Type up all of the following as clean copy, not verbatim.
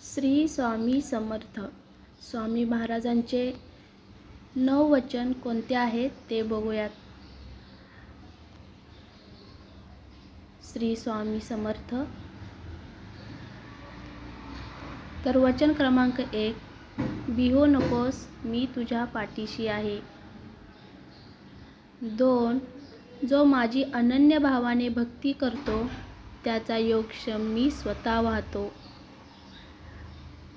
श्री स्वामी समर्थ. स्वामी महाराजांचे 9 वचन कोणते आहेत ते बघूयात. श्री स्वामी समर्थ. तर वचन क्रमांक 1, भिवू नकोस, मी तुझ्या पाठीशी आहे. 2, जो माझी अनन्य भावाने भक्ती करतो त्याचा योगक्षेम मी स्वतः वाहतो.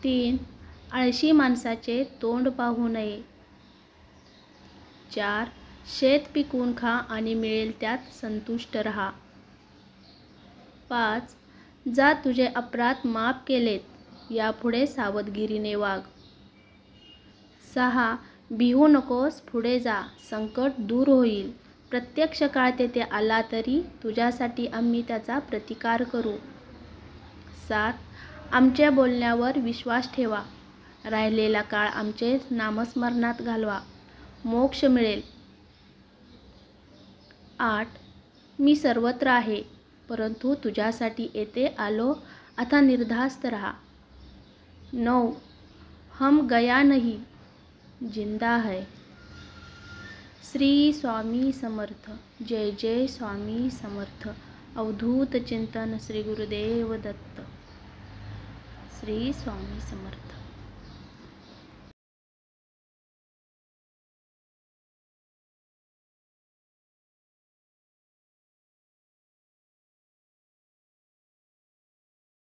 3, आळशी माणसाचे तोंड पाहू नये. 4, शेत पिकवून खा आणि मिळेल त्यात संतुष्ट रहा. 5, जा तुझे अपराध माफ केलेत, यापुढे सावधगिरीने वाग. 6, भिवू नकोस, पुढे जा, संकट दूर होईल. प्रत्यक्ष काळ तेथे आला तरी तुझ्यासाठी आम्ही त्याचा प्रतिकार करू. 7, आमच्या बोलण्यावर विश्वास ठेवा, राहिलेला काळ आमचे नामस्मरणात घालवा, मोक्ष मिळेल. 8, मी सर्वत्र आहे, परंतु तुझ्यासाठी येथे आलो, आता निर्धास्त रहा. 9, हम गया नहीं, जिंदा है. श्री स्वामी समर्थ. जय जय स्वामी समर्थ. अवधूत चिंतन. श्री गुरुदेव दत्त. श्री स्वामी समर्थ.